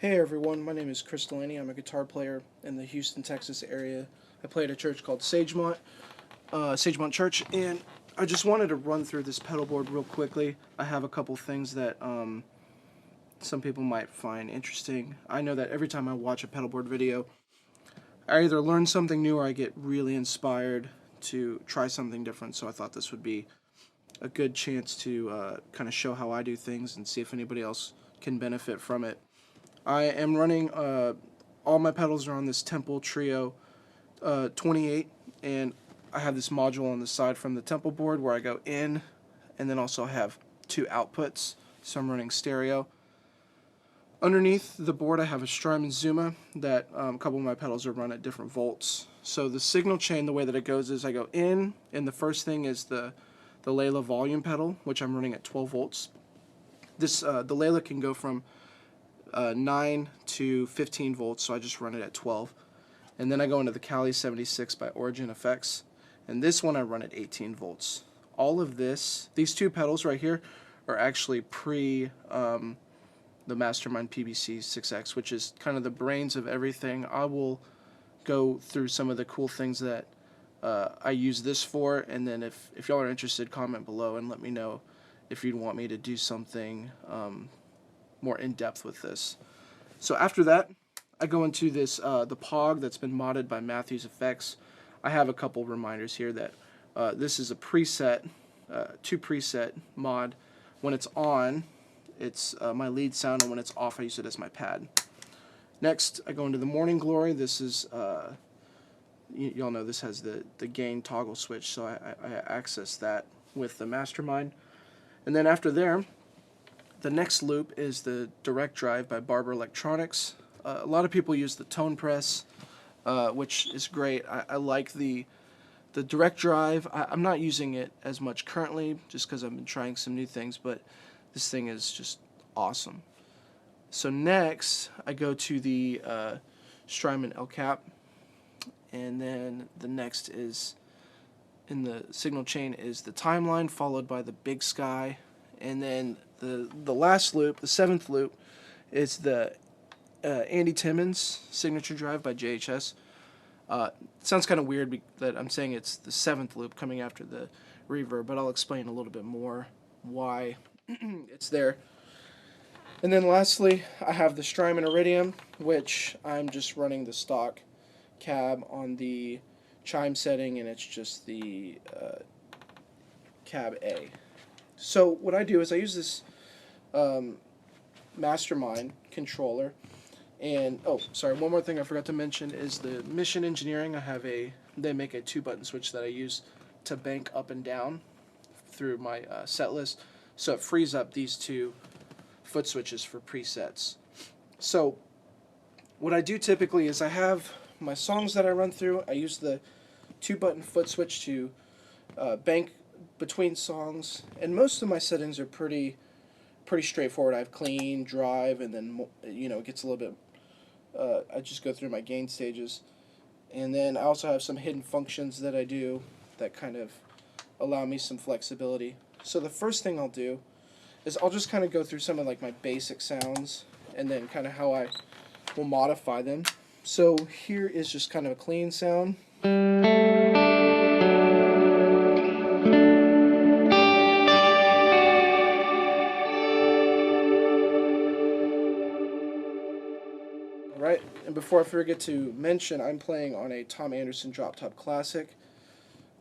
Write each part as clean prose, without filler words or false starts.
Hey everyone, my name is Chris Delaney. I'm a guitar player in the Houston, Texas area. I play at a church called Sagemont Church, and I just wanted to run through this pedal board real quickly. I have a couple things that some people might find interesting. I know that every time I watch a pedal board video, I either learn something new or I get really inspired to try something different, so I thought this would be a good chance to kind of show how I do things and see if anybody else can benefit from it. I am running, all my pedals are on this Temple Trio 28, and I have this module on the side from the Temple board where I go in, and then also have two outputs, so I'm running stereo. Underneath the board I have a Strymon Zuma that a couple of my pedals are run at different volts. So the signal chain, the way that it goes is I go in, and the first thing is the Layla volume pedal, which I'm running at 12 volts. This the Layla can go from 9 to 15 volts, so I just run it at 12. And then I go into the Cali 76 by Origin Effects, and this one I run at 18 volts. All of this, these two pedals right here, are actually pre the Mastermind PBC 6X, which is kind of the brains of everything. I will go through some of the cool things that I use this for, and then if y'all are interested, comment below and let me know if you'd want me to do something more in-depth with this. So after that, I go into this the POG that's been modded by Matthews Effects. I have a couple reminders here that this is a preset, 2 preset mod. When it's on, it's my lead sound, and when it's off, I use it as my pad. Next, I go into the Morning Glory. This is y'all know this has the gain toggle switch, so I access that with the Mastermind. And then after there, the next loop is the Direct Drive by Barber Electronics. A lot of people use the Tone Press, which is great. I like the Direct Drive. I'm not using it as much currently just because I've been trying some new things, but this thing is just awesome. So next, I go to the Strymon El Cap, and then the next is in the signal chain is the Timeline, followed by the Big Sky, and then the last loop, the 7th loop, is the Andy Timmons Signature Drive by JHS. It sounds kind of weird that I'm saying it's the 7th loop coming after the reverb, but I'll explain a little bit more why it's there. And then lastly, I have the Strymon Iridium, which I'm just running the stock cab on the chime setting, and it's just the cab A. So what I do is I use this Mastermind controller, and oh, sorry, one more thing I forgot to mention is the Mission Engineering. They make a 2-button switch that I use to bank up and down through my set list, so it frees up these 2 foot switches for presets. So what I do typically is I have my songs that I run through. I use the 2-button foot switch to bank between songs, and most of my settings are pretty straightforward. I have clean, drive, and then it gets a little bit. I just go through my gain stages, and then I also have some hidden functions that I do that kind of allow me some flexibility. So the first thing I'll do is I'll just kind of go through some of like my basic sounds, and then kind of how I will modify them. So here is just kind of a clean sound. Right, and before I forget to mention, I'm playing on a Tom Anderson Drop Top Classic.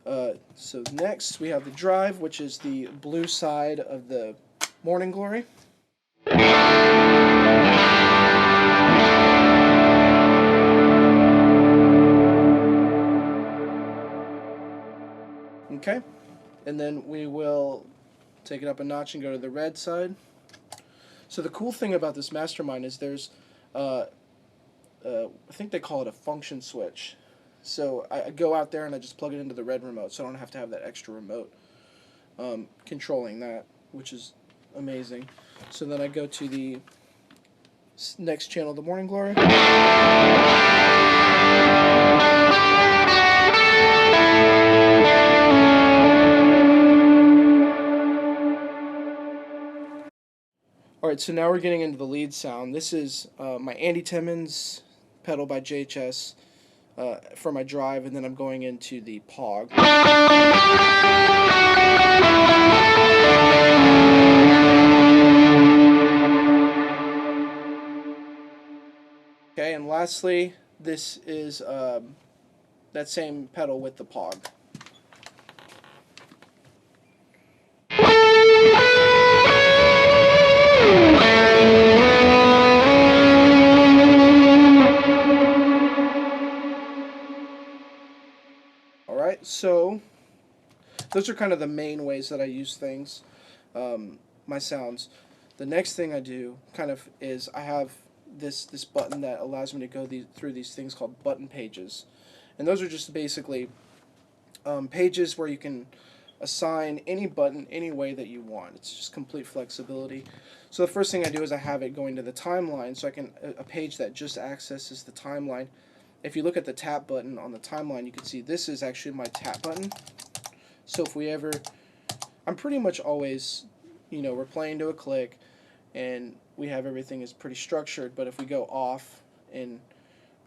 So next we have the Drive, which is the blue side of the Morning Glory. Okay, and then we will take it up a notch and go to the red side. So the cool thing about this Mastermind is there's I think they call it a function switch. So I go out there and I just plug it into the red remote, so I don't have to have that extra remote controlling that, which is amazing. So then I go to the next channel, the Morning Glory. Alright, Alright, so now we're getting into the lead sound. This is my Andy Timmons pedal by JHS for my drive, and then I'm going into the POG. Okay, and lastly, this is that same pedal with the POG. Alright, so those are kind of the main ways that I use things, my sounds. The next thing I do kind of is I have this button that allows me to go through these things called button pages. And those are just basically pages where you can assign any button any way that you want. It's just complete flexibility. So the first thing I do is I have it going to the timeline, so I can a page that just accesses the timeline. If you look at the tap button on the timeline, you can see this is actually my tap button. So if we ever, I'm pretty much always, we're playing to a click and we have everything is pretty structured, but if we go off and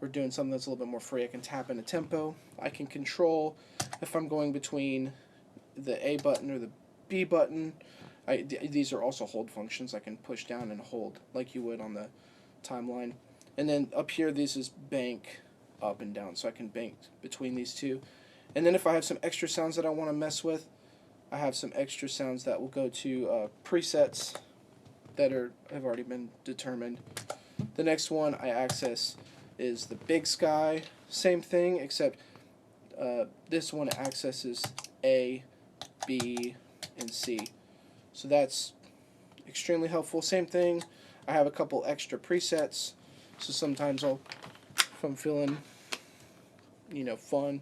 we're doing something that's a little bit more free, I can tap in a tempo. I can control if I'm going between the A button or the B button. These are also hold functions. I can push down and hold like you would on the timeline. And then up here, this is bank up and down, so I can bank between these two. And then if I have some extra sounds that I want to mess with, I have some extra sounds that will go to presets that have already been determined. The next one I access is the Big Sky. Same thing, except this one accesses A, B, and C. So that's extremely helpful. Same thing, I have a couple extra presets. So sometimes if I'm feeling, fun,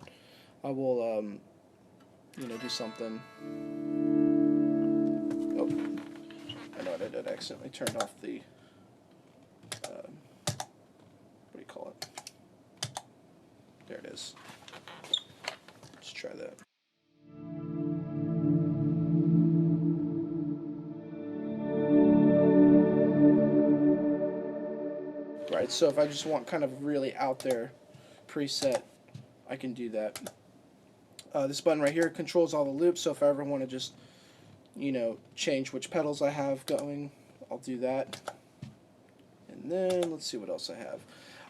I will, do something. Oh, I know what I did. I accidentally turned off the, what do you call it? There it is. Let's try that. Right, so if I just want kind of really out there preset, I can do that. This button right here controls all the loops, so if I ever want to just, change which pedals I have going, I'll do that. And then, let's see what else I have.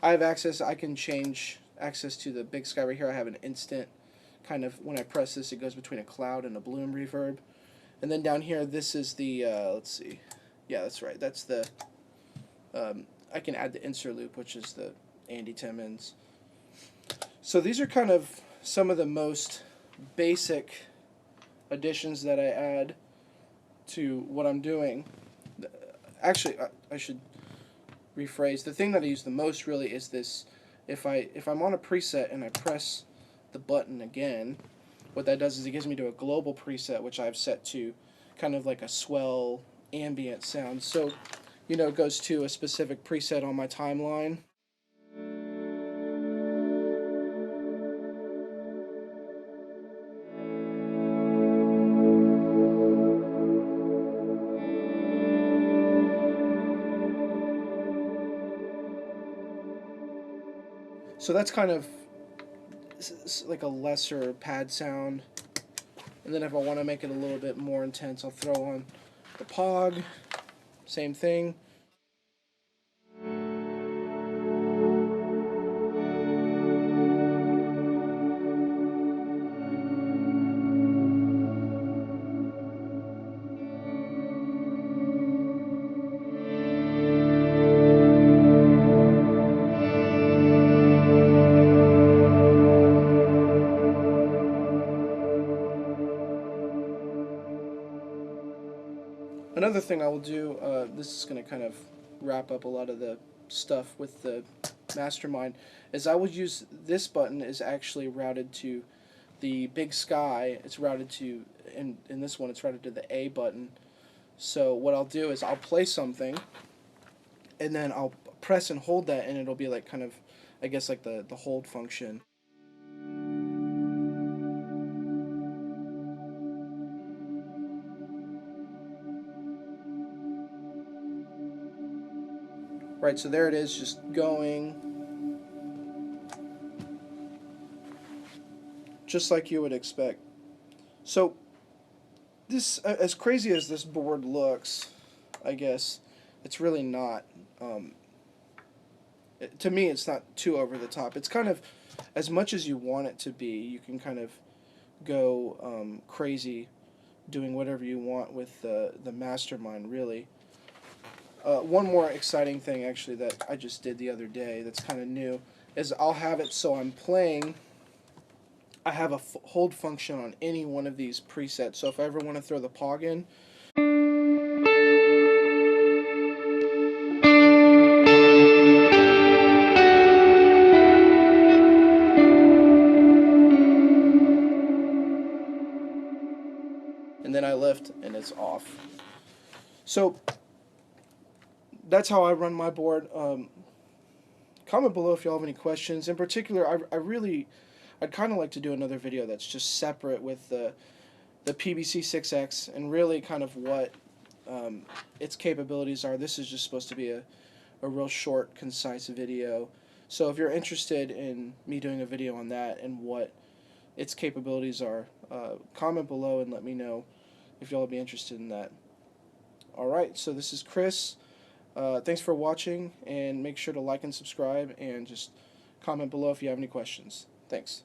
I have access, I can change access to the Big Sky right here. I have an instant, kind of, when I press this, it goes between a cloud and a bloom reverb. And then down here, this is the, let's see, yeah, that's right, that's the, I can add the insert loop, which is the Andy Timmons. So these are kind of some of the most basic additions that I add to what I'm doing. Actually, I should rephrase. The thing that I use the most really is this. If I'm on a preset and I press the button again, what that does is it gives me to a global preset, which I've set to kind of like a swell ambient sound. So, it goes to a specific preset on my timeline. So that's kind of like a lesser pad sound. And then if I want to make it a little bit more intense, I'll throw on the POG. Same thing. Another thing I will do, this is going to kind of wrap up a lot of the stuff with the Mastermind, is I will use this button is actually routed to the Big Sky. It's routed to, in this one, it's routed to the A button. So what I'll do is I'll play something, and then I'll press and hold that, and it'll be like kind of, I guess, like the hold function. Right, so there it is, just going just like you would expect. So this, as crazy as this board looks, I guess it's really not. To me, it's not too over the top. It's kind of as much as you want it to be. You can kind of go crazy doing whatever you want with the Mastermind, really. One more exciting thing, actually, that I just did the other day that's kind of new is I'll have it so I'm playing. I have a hold function on any one of these presets. So if I ever want to throw the pog in, and then I lift and it's off. So that's how I run my board. Comment below if you all have any questions. In particular, I'd kind of like to do another video that's just separate with the PBC 6X and really kind of what its capabilities are. This is just supposed to be a real short, concise video. So if you're interested in me doing a video on that and what its capabilities are, comment below and let me know if y'all would be interested in that. Alright, so this is Chris. Thanks for watching, and make sure to like and subscribe, and just comment below if you have any questions. Thanks.